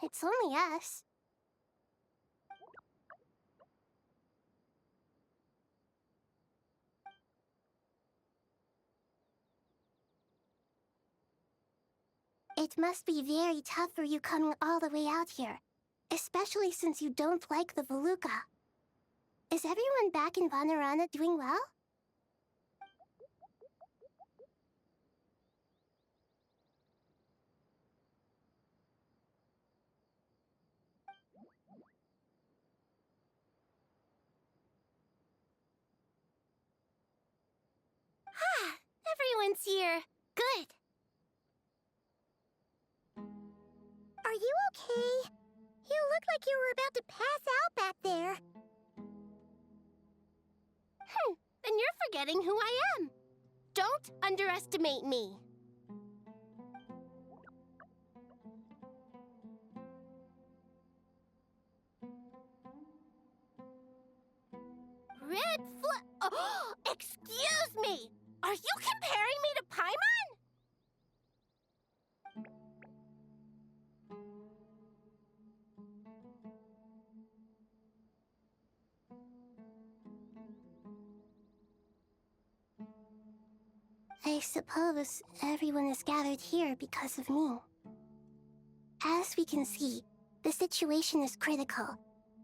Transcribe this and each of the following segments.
It's only us. It must be very tough for you coming all the way out here, especially since you don't like the Voluka. Is everyone back in Vanarana doing well? Ah, everyone's here. Good. Are you okay? You look like you were about to pass out back there. Then you're forgetting who I am. Don't underestimate me. Red flag. Oh, excuse me. Are you comparing me to Paimon? I suppose everyone is gathered here because of me. As we can see, the situation is critical,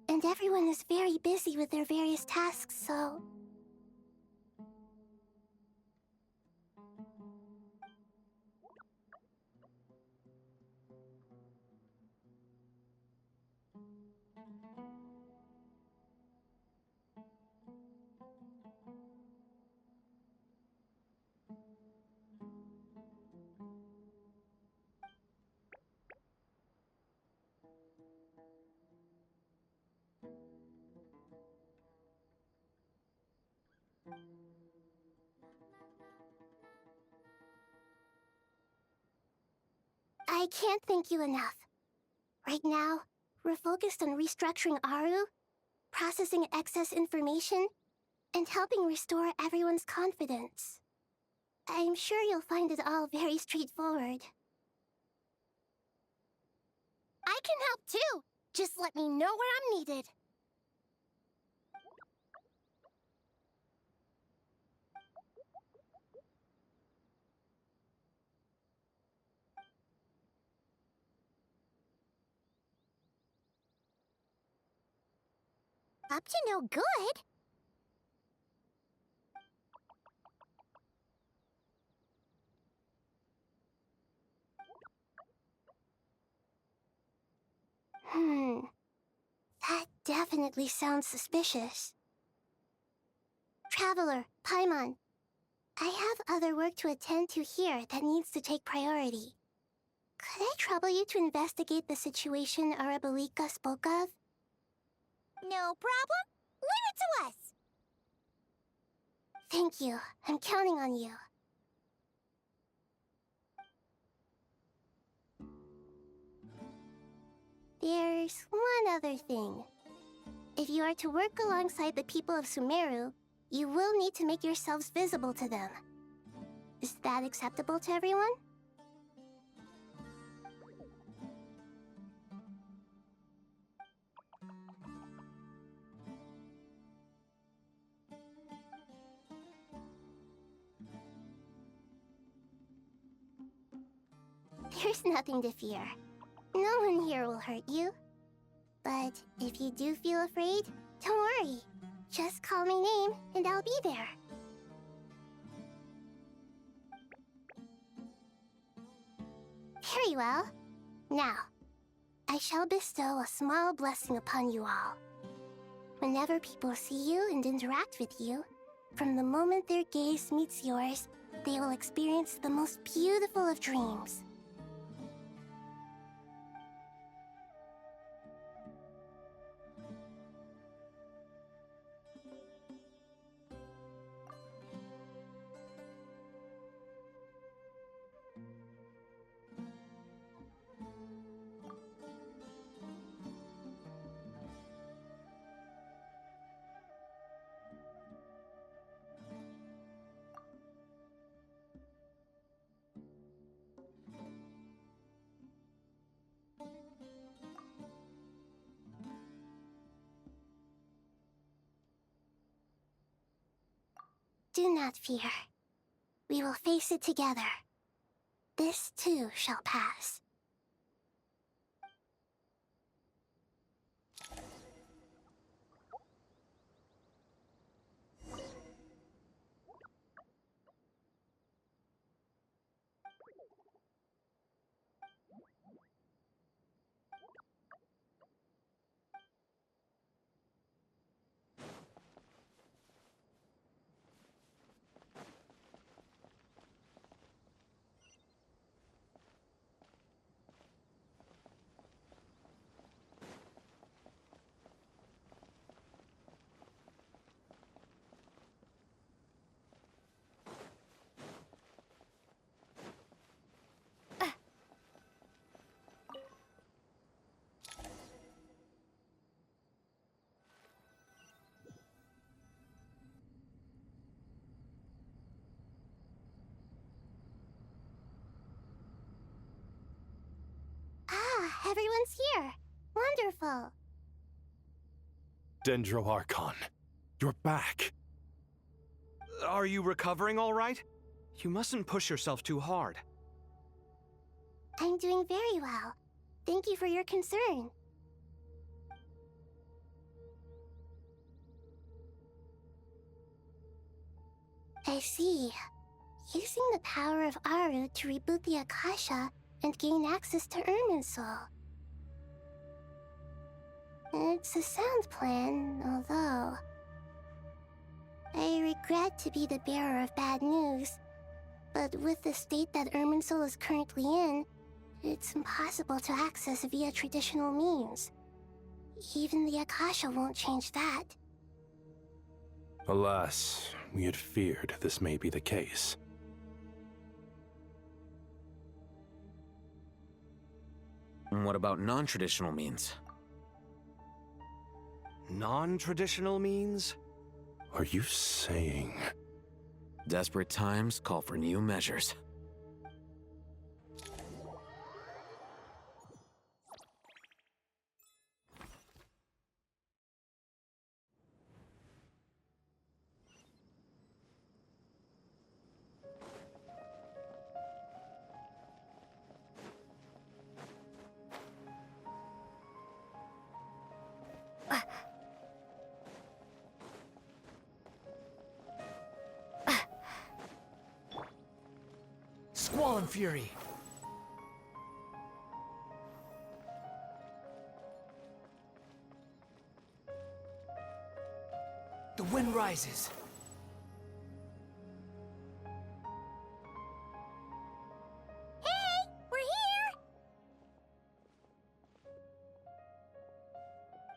and everyone is very busy with their various tasks, so... I can't thank you enough. Right now, we're focused on restructuring Aru, processing excess information, and helping restore everyone's confidence. I'm sure you'll find it all very straightforward. I can help too. Just let me know where I'm needed. Up to no good? That definitely sounds suspicious. Traveler, Paimon, I have other work to attend to here that needs to take priority. Could I trouble you to investigate the situation Arabalika spoke of? No problem. Leave it to us. Thank you. I'm counting on you. There's one other thing. If you are to work alongside the people of Sumeru, you will need to make yourselves visible to them. Is that acceptable to everyone? There's nothing to fear. No one here will hurt you. But if you do feel afraid, don't worry. Just call my name and I'll be there. Very well. Now, I shall bestow a small blessing upon you all. Whenever people see you and interact with you, from the moment their gaze meets yours, they will experience the most beautiful of dreams. Do not fear. We will face it together. This too shall pass. Ah, everyone's here. Wonderful. Dendroarchon, you're back. Are you recovering all right? You mustn't push yourself too hard. I'm doing very well. Thank you for your concern. I see. Using the power of Aru to reboot the Akasha and gain access to Irminsul. It's a sound plan, although... I regret to be the bearer of bad news, but with the state that Irminsul is currently in, it's impossible to access via traditional means. Even the Akasha won't change that. Alas, we had feared this may be the case. What about non-traditional means? Non-traditional means? Are you saying... Desperate times call for new measures. Squall and fury. The wind rises. Hey! We're here!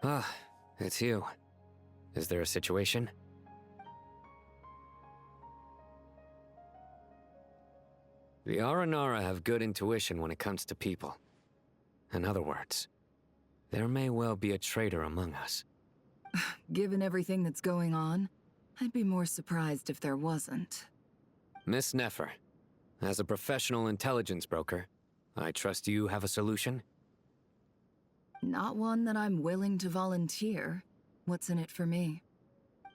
Ah, it's you. Is there a situation? The Aranara have good intuition when it comes to people. In other words, there may well be a traitor among us. Given everything that's going on, I'd be more surprised if there wasn't. Miss Nefer, as a professional intelligence broker, I trust you have a solution? Not one that I'm willing to volunteer. What's in it for me?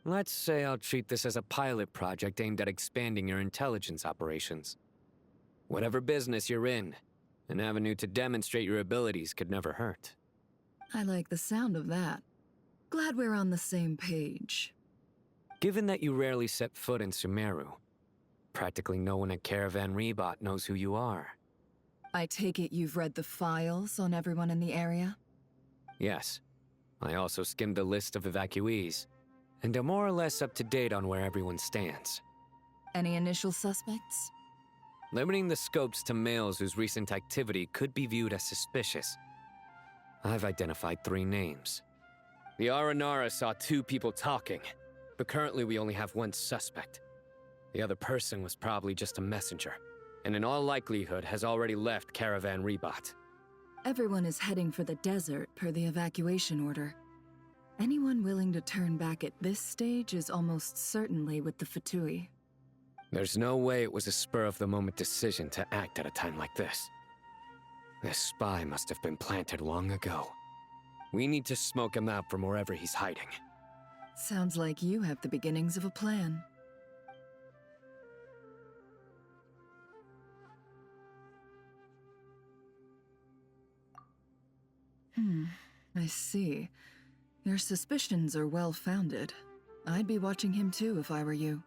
Let's say I'll treat this as a pilot project aimed at expanding your intelligence operations. Whatever business you're in, an avenue to demonstrate your abilities could never hurt. I like the sound of that. Glad we're on the same page. Given that you rarely set foot in Sumeru, practically no one at Caravan Rebot knows who you are. I take it you've read the files on everyone in the area? Yes. I also skimmed the list of evacuees, and am more or less up to date on where everyone stands. Any initial suspects? Limiting the scopes to males whose recent activity could be viewed as suspicious. I've identified 3 names. The Aranara saw 2 people talking, but currently we only have 1 suspect. The other person was probably just a messenger, and in all likelihood has already left Caravan Rebot. Everyone is heading for the desert per the evacuation order. Anyone willing to turn back at this stage is almost certainly with the Fatui. There's no way it was a spur-of-the-moment decision to act at a time like this. This spy must have been planted long ago. We need to smoke him out from wherever he's hiding. Sounds like you have the beginnings of a plan. I see. Your suspicions are well-founded. I'd be watching him too if I were you.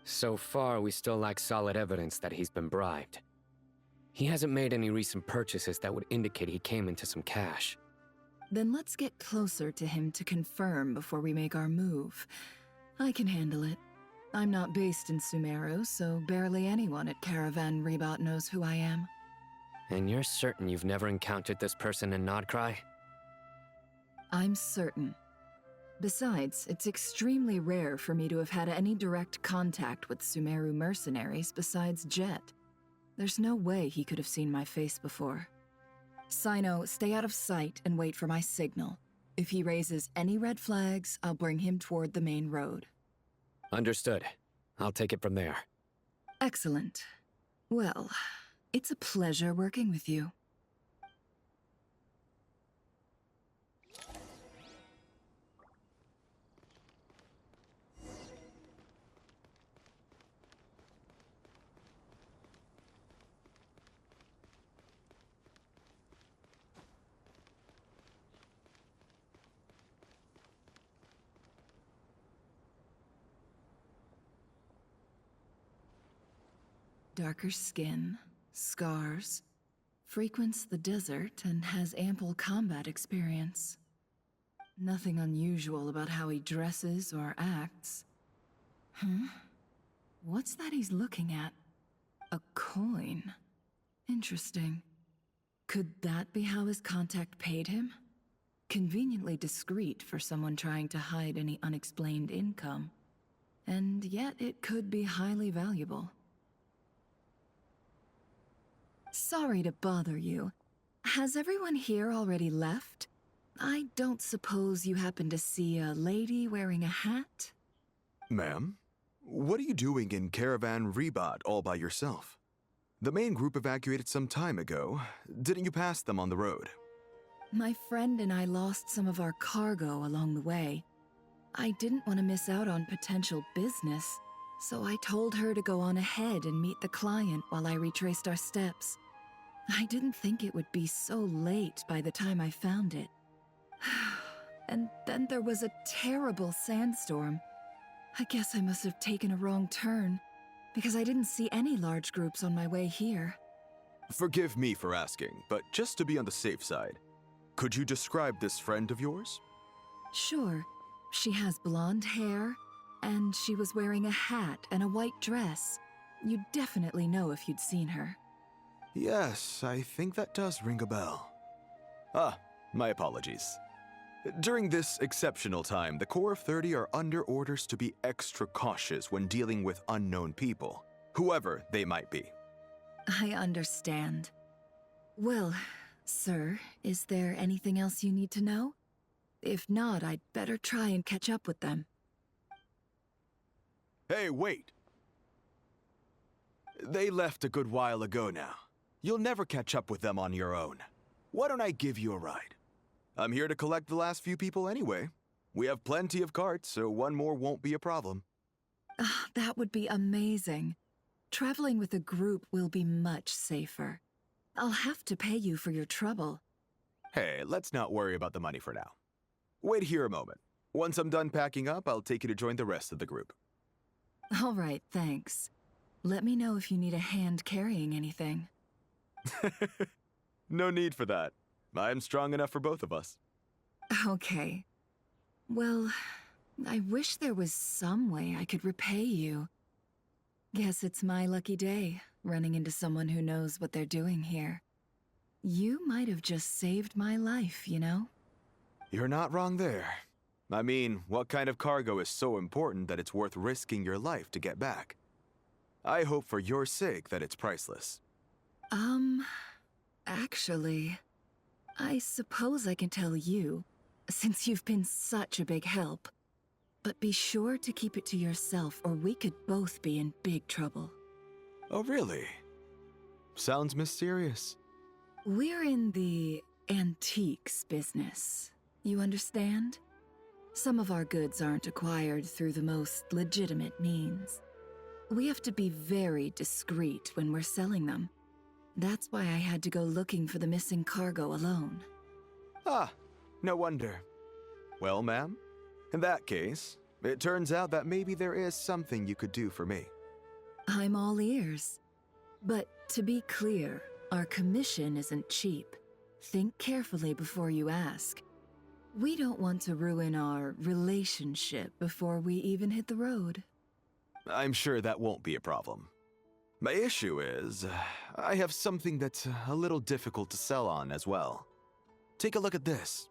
So far, we still lack solid evidence that he's been bribed. He hasn't made any recent purchases that would indicate he came into some cash. Then let's get closer to him to confirm before we make our move. I can handle it. I'm not based in Sumeru, so barely anyone at Caravan Rebot knows who I am. And you're certain you've never encountered this person in Nodcry? I'm certain. Besides, it's extremely rare for me to have had any direct contact with Sumeru mercenaries besides Jet. There's no way he could have seen my face before. Sino, stay out of sight and wait for my signal. If he raises any red flags, I'll bring him toward the main road. Understood. I'll take it from there. Excellent. Well, it's a pleasure working with you. Darker skin, scars, frequents the desert and has ample combat experience. Nothing unusual about how he dresses or acts. What's that he's looking at? A coin. Interesting. Could that be how his contact paid him? Conveniently discreet for someone trying to hide any unexplained income. And yet it could be highly valuable. Sorry to bother you. Has everyone here already left? I don't suppose you happen to see a lady wearing a hat? Ma'am, what are you doing in Caravan Rebot all by yourself? The main group evacuated some time ago. Didn't you pass them on the road? My friend and I lost some of our cargo along the way. I didn't want to miss out on potential business, so I told her to go on ahead and meet the client while I retraced our steps. I didn't think it would be so late by the time I found it. And then there was a terrible sandstorm. I guess I must have taken a wrong turn, because I didn't see any large groups on my way here. Forgive me for asking, but just to be on the safe side, could you describe this friend of yours? Sure. She has blonde hair, and she was wearing a hat and a white dress. You'd definitely know if you'd seen her. Yes, I think that does ring a bell. My apologies. During this exceptional time, the Corps of 30 are under orders to be extra cautious when dealing with unknown people, whoever they might be. I understand. Well, sir, is there anything else you need to know? If not, I'd better try and catch up with them. Hey, wait! They left a good while ago now. You'll never catch up with them on your own. Why don't I give you a ride? I'm here to collect the last few people anyway. We have plenty of carts, so one more won't be a problem. That would be amazing. Traveling with a group will be much safer. I'll have to pay you for your trouble. Hey, let's not worry about the money for now. Wait here a moment. Once I'm done packing up, I'll take you to join the rest of the group. All right, thanks. Let me know if you need a hand carrying anything. No need for that. I'm strong enough for both of us. Okay. Well, I wish there was some way I could repay you. Guess it's my lucky day, running into someone who knows what they're doing here. You might have just saved my life, you know? You're not wrong there. I mean, what kind of cargo is so important that it's worth risking your life to get back? I hope for your sake that it's priceless. Actually, I suppose I can tell you, since you've been such a big help. But be sure to keep it to yourself, or we could both be in big trouble. Oh, really? Sounds mysterious. We're in the antiques business. You understand? Some of our goods aren't acquired through the most legitimate means. We have to be very discreet when we're selling them. That's why I had to go looking for the missing cargo alone. Ah, no wonder. Well, ma'am, in that case, it turns out that maybe there is something you could do for me. I'm all ears. But to be clear, our commission isn't cheap. Think carefully before you ask. We don't want to ruin our relationship before we even hit the road. I'm sure that won't be a problem. My issue is, I have something that's a little difficult to sell on as well. Take a look at this.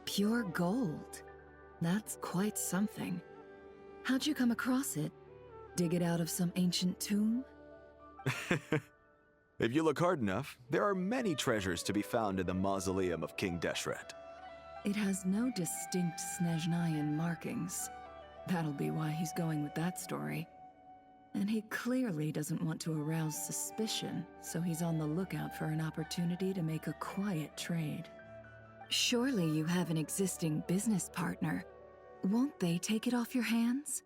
Pure gold. That's quite something. How'd you come across it? Dig it out of some ancient tomb? If you look hard enough, there are many treasures to be found in the mausoleum of King Deshret. It has no distinct Snezhnayan markings. That'll be why he's going with that story. And he clearly doesn't want to arouse suspicion, so he's on the lookout for an opportunity to make a quiet trade. Surely you have an existing business partner. Won't they take it off your hands?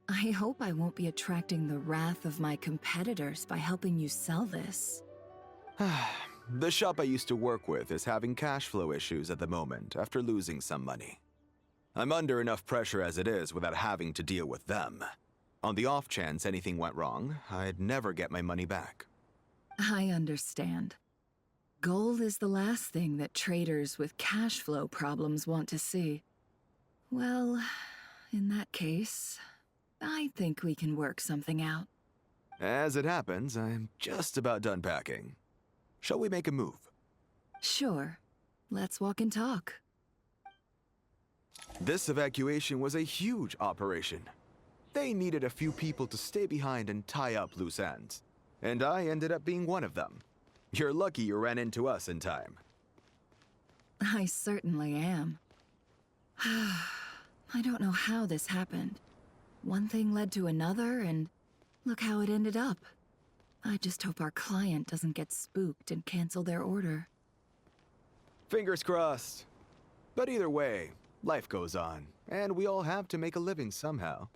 I hope I won't be attracting the wrath of my competitors by helping you sell this. The shop I used to work with is having cash flow issues at the moment after losing some money. I'm under enough pressure as it is without having to deal with them. On the off chance anything went wrong, I'd never get my money back. I understand. Gold is the last thing that traders with cash flow problems want to see. Well, in that case, I think we can work something out. As it happens, I'm just about done packing. Shall we make a move? Sure. Let's walk and talk. This evacuation was a huge operation. They needed a few people to stay behind and tie up loose ends. And I ended up being one of them. You're lucky you ran into us in time. I certainly am. I don't know how this happened. One thing led to another, and look how it ended up. I just hope our client doesn't get spooked and cancel their order. Fingers crossed. But either way, life goes on, and we all have to make a living somehow.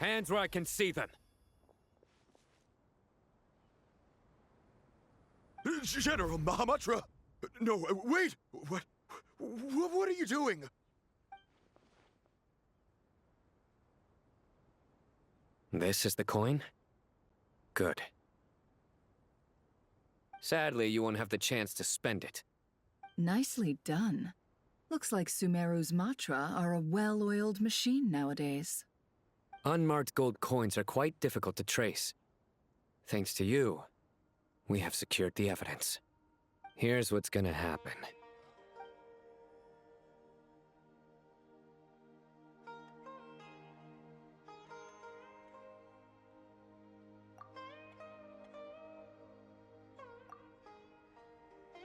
Hands where I can see them. General Mahamatra! No, wait! What are you doing? This is the coin? Good. Sadly, you won't have the chance to spend it. Nicely done. Looks like Sumeru's Matra are a well-oiled machine nowadays. Unmarked gold coins are quite difficult to trace. Thanks to you, we have secured the evidence. Here's what's gonna happen.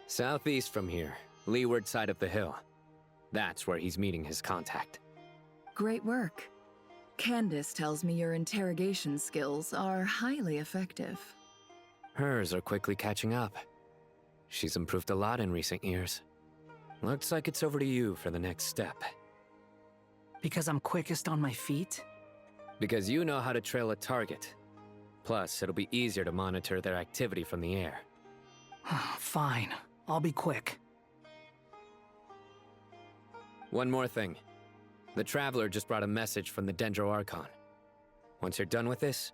Southeast from here, leeward side of the hill. That's where he's meeting his contact. Great work. Candace tells me your interrogation skills are highly effective. Hers are quickly catching up. She's improved a lot in recent years. Looks like it's over to you for the next step. Because I'm quickest on my feet? Because you know how to trail a target. Plus, it'll be easier to monitor their activity from the air. Fine. I'll be quick. One more thing. The Traveler just brought a message from the Dendro Archon. Once you're done with this,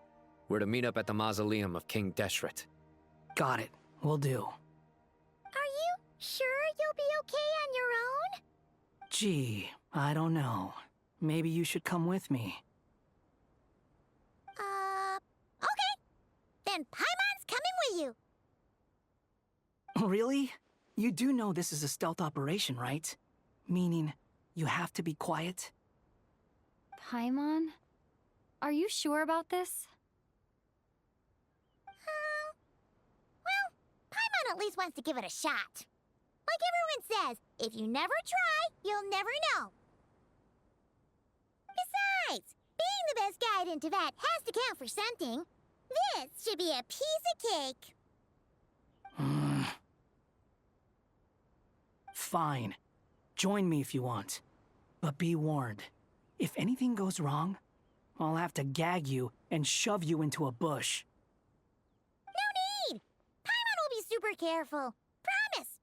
we're to meet up at the mausoleum of King Deshret. Got it. Will do. Are you sure you'll be okay on your own? Gee, I don't know. Maybe you should come with me. Okay. Then Paimon's coming with you. Really? You do know this is a stealth operation, right? Meaning, you have to be quiet? Paimon? Are you sure about this? Paimon at least wants to give it a shot. Like everyone says, if you never try, you'll never know. Besides, being the best guide in Tibet has to count for something. This should be a piece of cake. Fine. Join me if you want. But be warned. If anything goes wrong, I'll have to gag you and shove you into a bush. No need! Paimon will be super careful. Promise!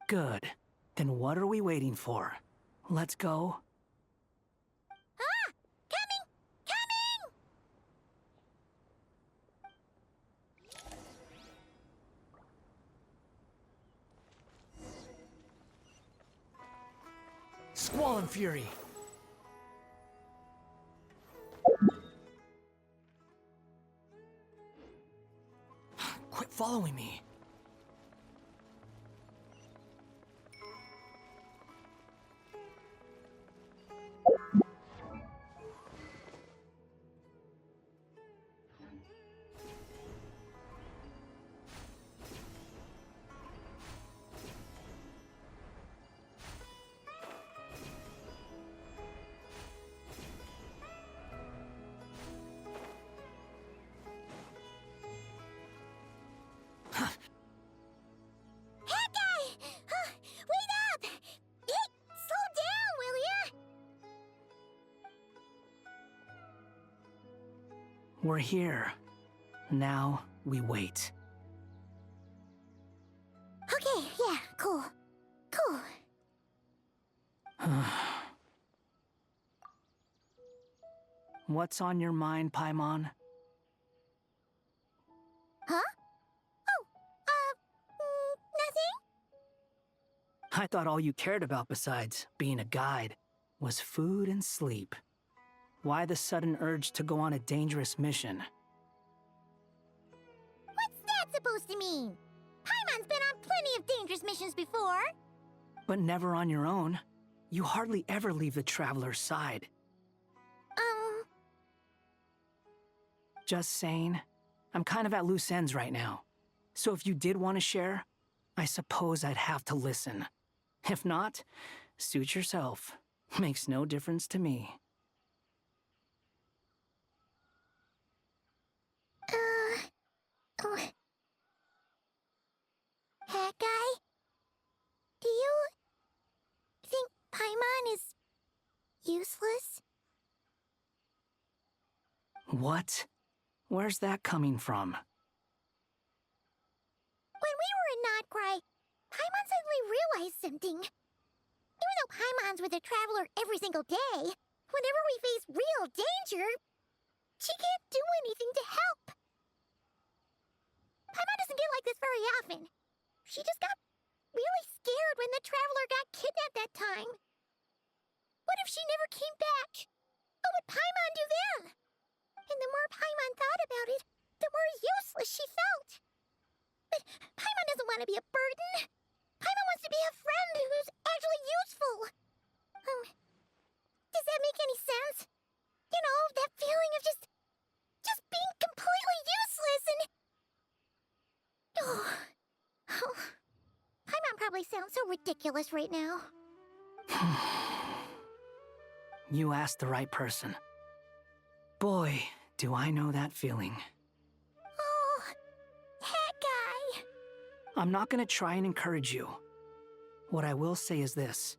Good. Then what are we waiting for? Let's go. Ah! Coming! Coming! Squall and Fury. Quit following me. Wait up! Hey, slow down, will ya? We're here. Now we wait. Okay, yeah, cool. Cool. What's on your mind, Paimon? Huh? Oh, nothing? I thought all you cared about besides being a guide was food and sleep. Why the sudden urge to go on a dangerous mission? What's that supposed to mean? Paimon's been on plenty of dangerous missions before. But never on your own. You hardly ever leave the traveler's side. Just saying, I'm kind of at loose ends right now. So if you did want to share, I suppose I'd have to listen. If not, suit yourself. Makes no difference to me. Oh. Hat guy? Do you think Paimon is useless? What? Where's that coming from? When we were in Notcry, Paimon suddenly realized something. Even though Paimon's with a traveler every single day, whenever we face real danger, she can't do anything to help. Paimon doesn't get like this very often. She just got really scared when the traveler got kidnapped that time. What if she never came back? What would Paimon do then? And the more Paimon thought about it, the more useless she felt. But Paimon doesn't want to be a burden. Paimon wants to be a friend who's actually useful. Does that make any sense? You know, that feeling of just being completely useless and... Oh. Paimon probably sounds so ridiculous right now. You asked the right person. Boy, do I know that feeling. Oh, hat guy. I'm not gonna try and encourage you. What I will say is this.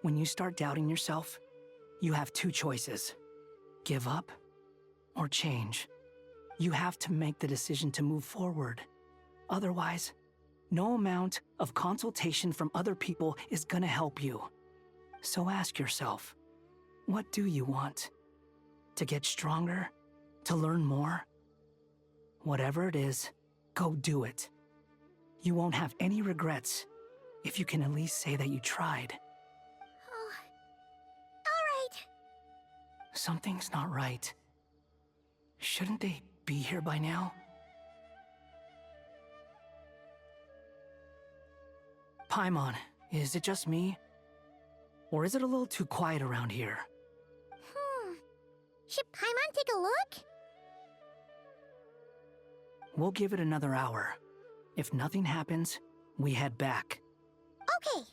When you start doubting yourself, you have two choices. Give up or change. You have to make the decision to move forward. Otherwise, no amount of consultation from other people is gonna help you. So ask yourself, what do you want? To get stronger? To learn more? Whatever it is, go do it. You won't have any regrets if you can at least say that you tried. Oh. All right. Something's not right. Shouldn't they be here by now? Paimon, is it just me? Or is it a little too quiet around here? Should Paimon take a look? We'll give it another hour. If nothing happens, we head back. Okay.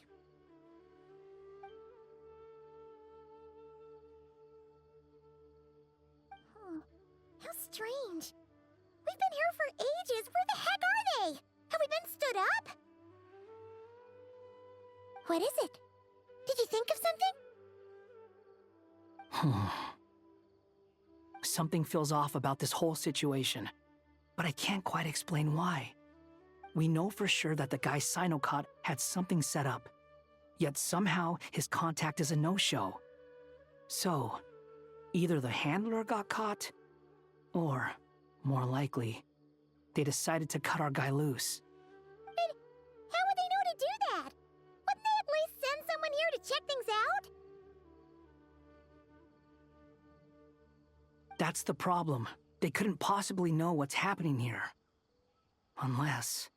How strange. We've been here for ages. Where the heck are they? Have we been stood up? What is it? Did you think of something? Something feels off about this whole situation, but I can't quite explain why. We know for sure that the guy Sino caught had something set up, yet somehow his contact is a no-show. So, either the handler got caught, or, more likely, they decided to cut our guy loose. But how would they know to do that? Wouldn't they at least send someone here to check things out? That's the problem. They couldn't possibly know what's happening here. Unless...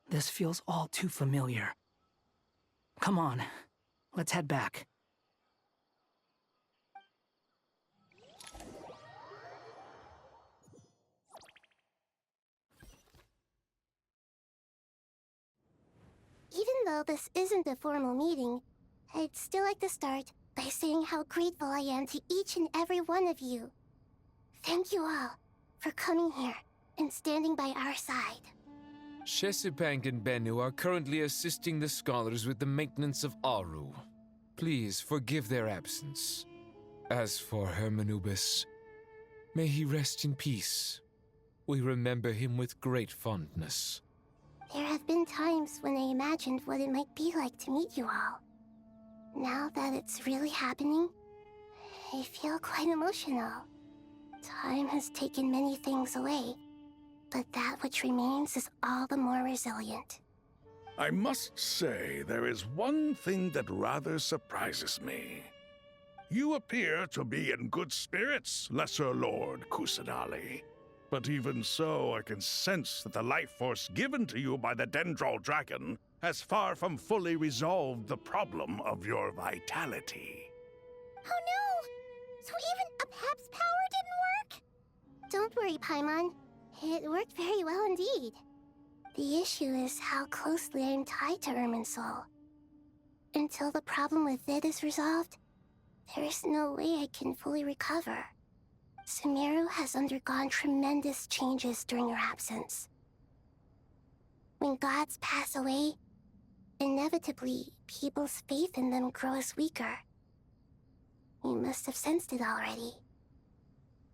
This feels all too familiar. Come on, let's head back. Even though this isn't a formal meeting, I'd still like to start by saying how grateful I am to each and every one of you. Thank you all for coming here and standing by our side. Shesipank and Bennu are currently assisting the scholars with the maintenance of Aru. Please forgive their absence. As for Hermanubis, may he rest in peace. We remember him with great fondness. There have been times when I imagined what it might be like to meet you all. Now that it's really happening, I feel quite emotional. Time has taken many things away, but that which remains is all the more resilient. I must say, there is one thing that rather surprises me. You appear to be in good spirits, Lesser Lord Kusanali. But even so, I can sense that the life force given to you by the Dendral Dragon has far from fully resolved the problem of your vitality. Oh no! So even Apep's power didn't work? Don't worry, Paimon. It worked very well indeed. The issue is how closely I'm tied to Irminsul. Until the problem with it is resolved, there is no way I can fully recover. Sumeru has undergone tremendous changes during your absence. When gods pass away, inevitably, people's faith in them grows weaker. You must have sensed it already.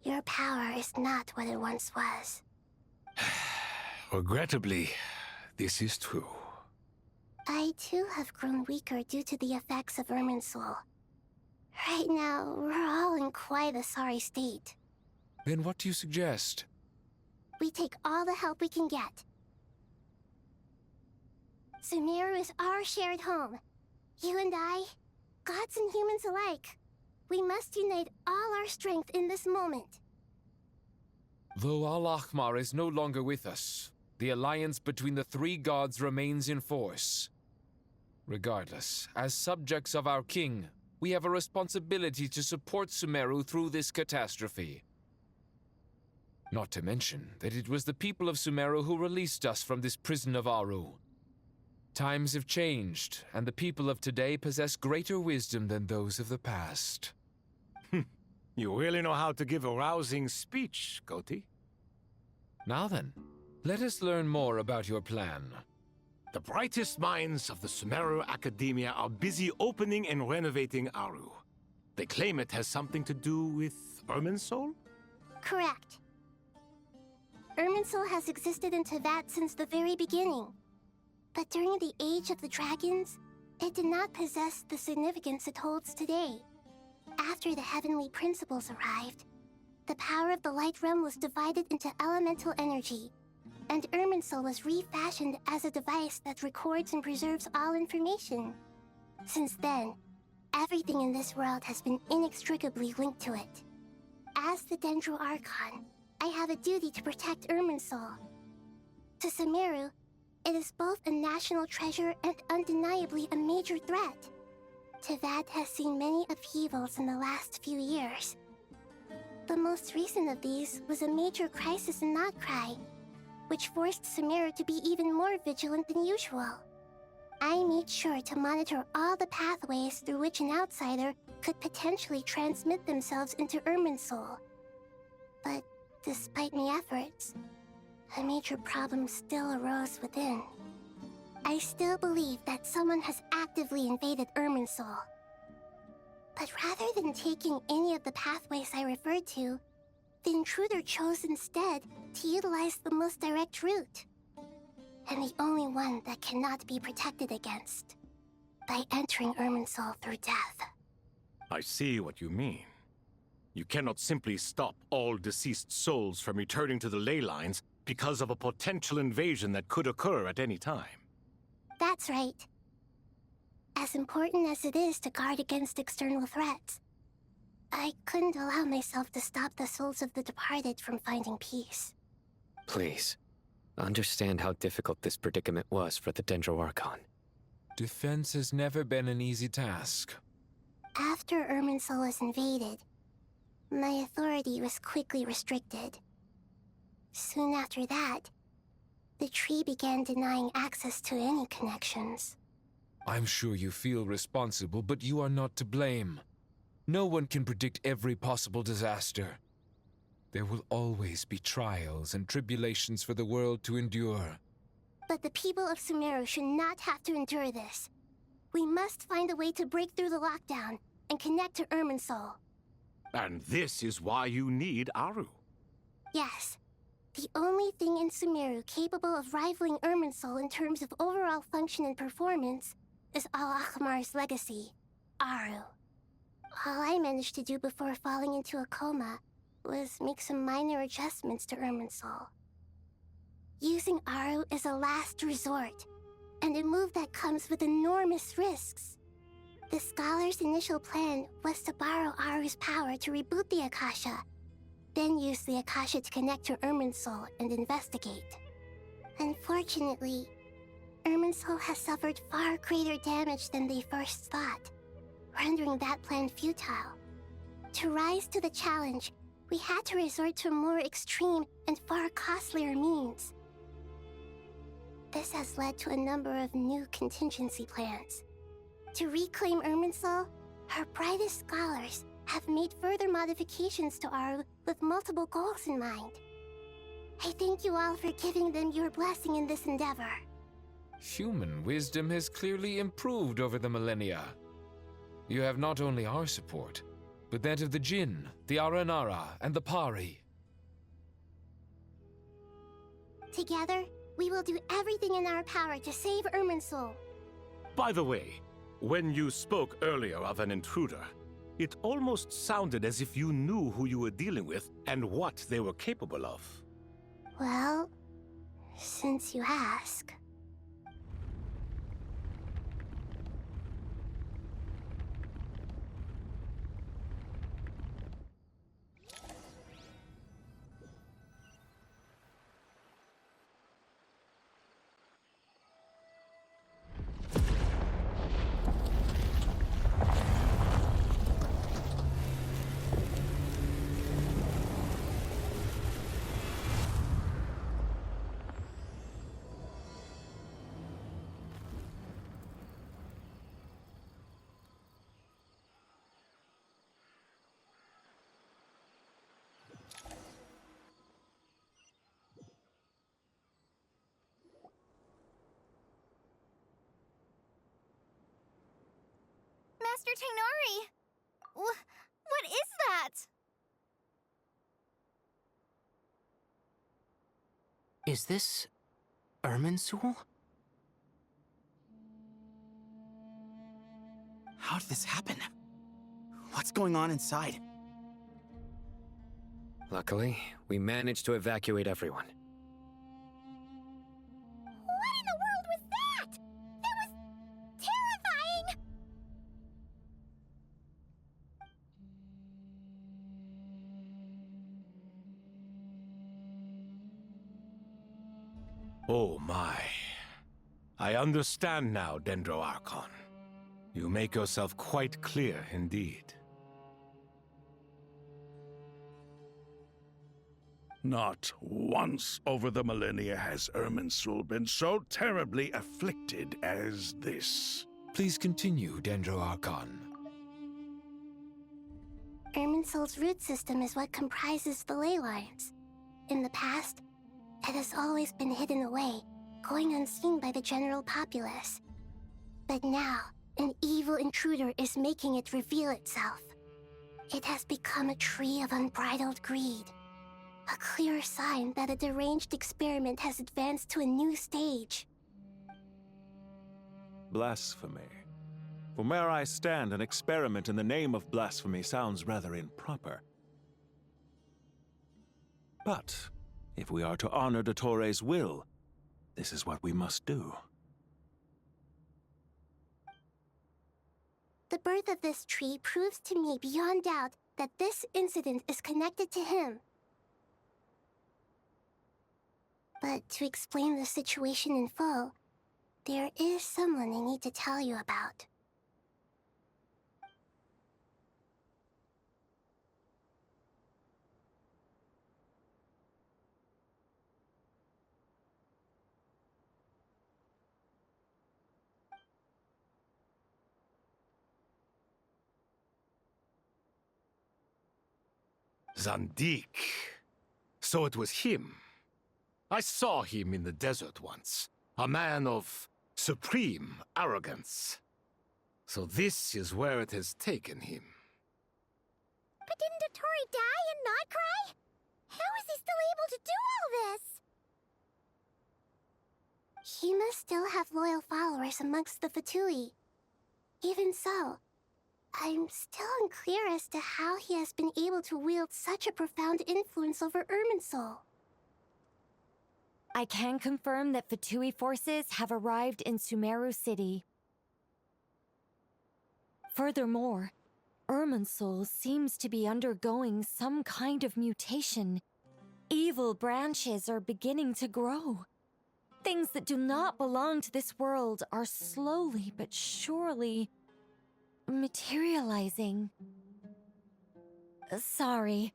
Your power is not what it once was. Regrettably, this is true. I too have grown weaker due to the effects of Irminsul. Right now, we're all in quite a sorry state. Then what do you suggest? We take all the help we can get. Sumeru is our shared home. You and I, gods and humans alike. We must unite all our strength in this moment. Though Al-Ahmar is no longer with us, the alliance between the three gods remains in force. Regardless, as subjects of our king, we have a responsibility to support Sumeru through this catastrophe. Not to mention that it was the people of Sumeru who released us from this prison of Aru. Times have changed, and the people of today possess greater wisdom than those of the past. You really know how to give a rousing speech, Goti. Now then, let us learn more about your plan. The brightest minds of the Sumeru Academia are busy opening and renovating Aru. They claim it has something to do with Irminsul? Correct. Irminsul has existed in Teyvat since the very beginning. But during the Age of the Dragons, it did not possess the significance it holds today. After the heavenly principles arrived, the power of the Light Realm was divided into elemental energy, and Irminsul was refashioned as a device that records and preserves all information. Since then, everything in this world has been inextricably linked to it. As the Dendro Archon, I have a duty to protect Irminsul. To Sumeru, it is both a national treasure and undeniably a major threat. Teyvat has seen many upheavals in the last few years. The most recent of these was a major crisis in Notcry, which forced Sumeru to be even more vigilant than usual. I made sure to monitor all the pathways through which an outsider could potentially transmit themselves into Irminsul. But despite my efforts, a major problem still arose within. I still believe that someone has actively invaded Irminsul. But rather than taking any of the pathways I referred to, the intruder chose instead to utilize the most direct route. And the only one that cannot be protected against. By entering Irminsul through death. I see what you mean. You cannot simply stop all deceased souls from returning to the ley lines because of a potential invasion that could occur at any time. That's right. As important as it is to guard against external threats, I couldn't allow myself to stop the souls of the departed from finding peace. Please, understand how difficult this predicament was for the Dendroarchon. Defense has never been an easy task. After Irminsul was invaded, my authority was quickly restricted. Soon after that, the tree began denying access to any connections. I'm sure you feel responsible, but you are not to blame. No one can predict every possible disaster. There will always be trials and tribulations for the world to endure. But the people of Sumeru should not have to endure this. We must find a way to break through the lockdown and connect to Irminsul. And this is why you need Aru. Yes. The only thing in Sumeru capable of rivaling Irminsul in terms of overall function and performance is Al-Akhmar's legacy, Aru. All I managed to do before falling into a coma was make some minor adjustments to Irminsul. Using Aru is a last resort, and a move that comes with enormous risks. The Scholar's initial plan was to borrow Aru's power to reboot the Akasha, then use the Akasha to connect to Irminsul and investigate. Unfortunately, Irminsul has suffered far greater damage than they first thought, rendering that plan futile. To rise to the challenge, we had to resort to a more extreme and far costlier means. This has led to a number of new contingency plans. To reclaim Irminsul, our brightest scholars have made further modifications to Aru with multiple goals in mind. I thank you all for giving them your blessing in this endeavor. Human wisdom has clearly improved over the millennia. You have not only our support, but that of the Jinn, the Aranara, and the Pari. Together, we will do everything in our power to save Irminsul. By the way, when you spoke earlier of an intruder, it almost sounded as if you knew who you were dealing with and what they were capable of. Well, since you ask. Master Tainari! What is that? Is this Irminsul? How did this happen? What's going on inside? Luckily, we managed to evacuate everyone. What in the world was that? That was terrifying! Oh my. I understand now, Dendroarchon. You make yourself quite clear indeed. Not once over the millennia has Irminsul been so terribly afflicted as this. Please continue, Dendro Archon. Irminsul's root system is what comprises the ley lines. In the past, it has always been hidden away, going unseen by the general populace. But now, an evil intruder is making it reveal itself. It has become a tree of unbridled greed. A clear sign that a deranged experiment has advanced to a new stage. Blasphemy. From where I stand, an experiment in the name of blasphemy sounds rather improper. But, if we are to honor Dottores' will, this is what we must do. The birth of this tree proves to me beyond doubt that this incident is connected to him. But to explain the situation in full, there is someone I need to tell you about. Zandik. So it was him. I saw him in the desert once. A man of supreme arrogance. So this is where it has taken him. But didn't Dottore die and not cry? How is he still able to do all this? He must still have loyal followers amongst the Fatui. Even so, I'm still unclear as to how he has been able to wield such a profound influence over Irminsul. I can confirm that Fatui forces have arrived in Sumeru City. Furthermore, Irminsul seems to be undergoing some kind of mutation. Evil branches are beginning to grow. Things that do not belong to this world are slowly but surely materializing. Sorry,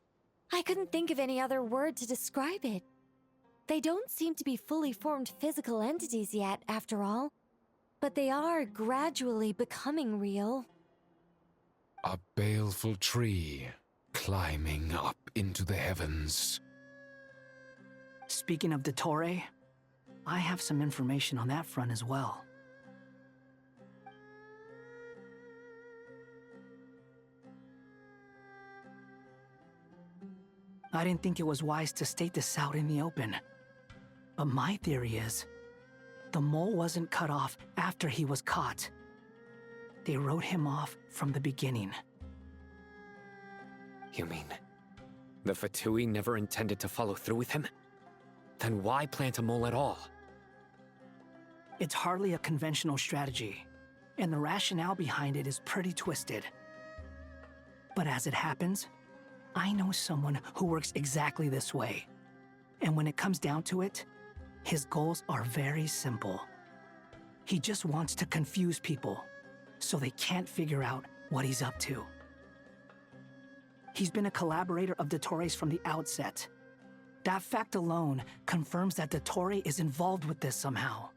I couldn't think of any other word to describe it. They don't seem to be fully formed physical entities yet, after all, but they are gradually becoming real. A baleful tree climbing up into the heavens. Speaking of Dottore, I have some information on that front as well. I didn't think it was wise to state this out in the open. But my theory is, the mole wasn't cut off after he was caught. They wrote him off from the beginning. You mean, the Fatui never intended to follow through with him? Then why plant a mole at all? It's hardly a conventional strategy, and the rationale behind it is pretty twisted. But as it happens, I know someone who works exactly this way. And when it comes down to it, his goals are very simple. He just wants to confuse people, so they can't figure out what he's up to. He's been a collaborator of Dottore's from the outset. That fact alone confirms that Dottore is involved with this somehow.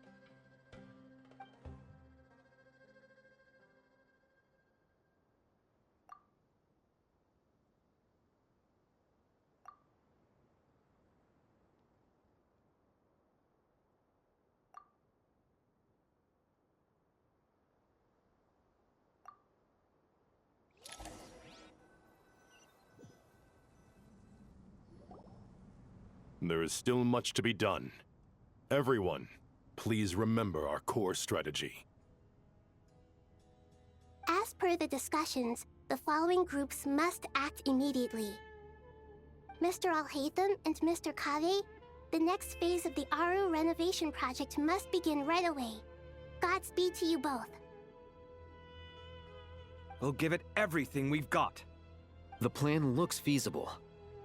There is still much to be done. Everyone, please remember our core strategy. As per the discussions, the following groups must act immediately. Mr. Al-Haytham and Mr. Kave, the next phase of the Aru renovation project must begin right away. Godspeed to you both. We'll give it everything we've got. The plan looks feasible,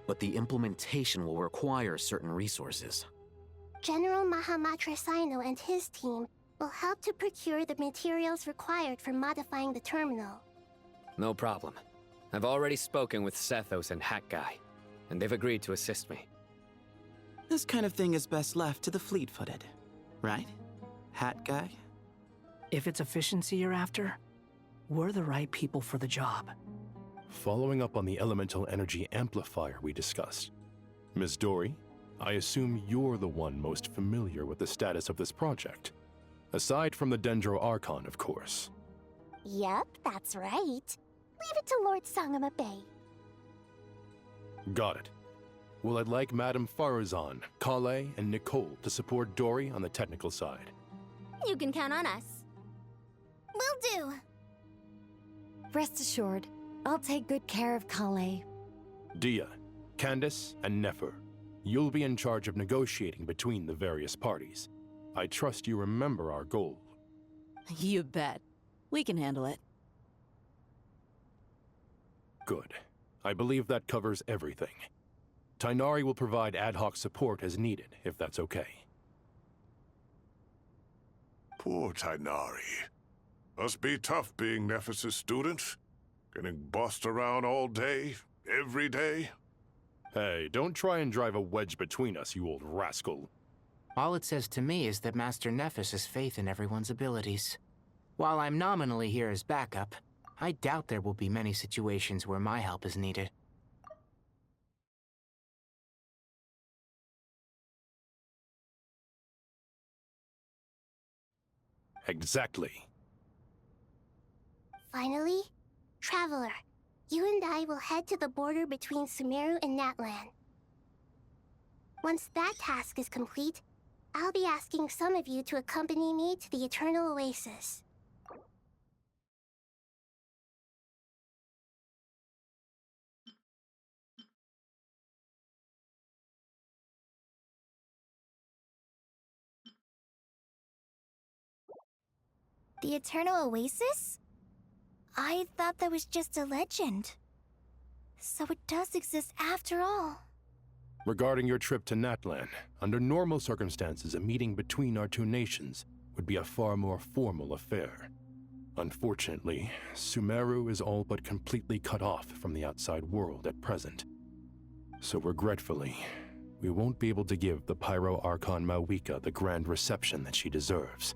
but the implementation will require certain resources. General Mahamatra Sino and his team will help to procure the materials required for modifying the terminal. No problem. I've already spoken with Sethos and Hat Guy, and they've agreed to assist me. This kind of thing is best left to the fleet-footed, right? Hat guy? If it's efficiency you're after, we're the right people for the job. Following up on the elemental energy amplifier we discussed, Ms. Dory, I assume you're the one most familiar with the status of this project. Aside from the Dendro Archon, of course. Yep, that's right. Leave it to Lord Sangama Bay. Got it. Well, I'd like Madame Farazan, Kale, and Nicole to support Dory on the technical side. You can count on us. Will do. Rest assured, I'll take good care of Kale. Dia, Candace, and Nefer, you'll be in charge of negotiating between the various parties. I trust you remember our goal. You bet. We can handle it. Good. I believe that covers everything. Tainari will provide ad hoc support as needed, if that's okay. Poor Tainari. Must be tough being Nephis' student. Getting bossed around all day, every day. Hey, don't try and drive a wedge between us, you old rascal. All it says to me is that Master Nephis has faith in everyone's abilities. While I'm nominally here as backup, I doubt there will be many situations where my help is needed. Exactly. Finally, Traveler, you and I will head to the border between Sumeru and Natlan. Once that task is complete, I'll be asking some of you to accompany me to the Eternal Oasis. The Eternal Oasis? I thought that was just a legend. So it does exist after all. Regarding your trip to Natlan, under normal circumstances, a meeting between our two nations would be a far more formal affair. Unfortunately, Sumeru is all but completely cut off from the outside world at present. So regretfully, we won't be able to give the Pyro Archon Mawika the grand reception that she deserves.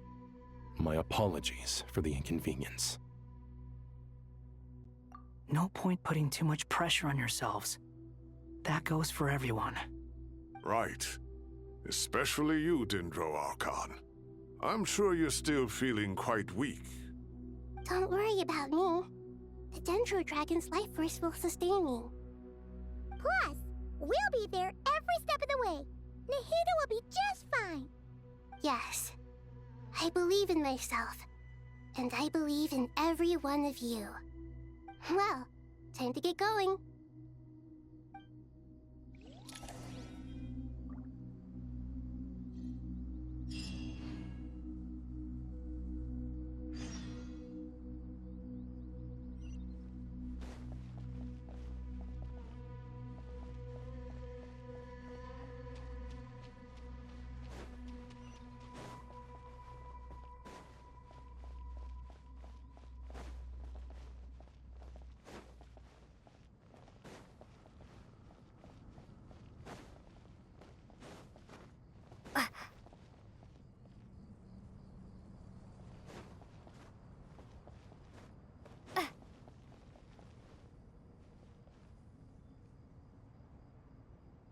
My apologies for the inconvenience. No point putting too much pressure on yourselves. That goes for everyone. Right. Especially you, Dendro Archon. I'm sure you're still feeling quite weak. Don't worry about me. The Dendro Dragon's life force will sustain me. Plus, we'll be there every step of the way. Nahida will be just fine. Yes. I believe in myself. And I believe in every one of you. Well, time to get going.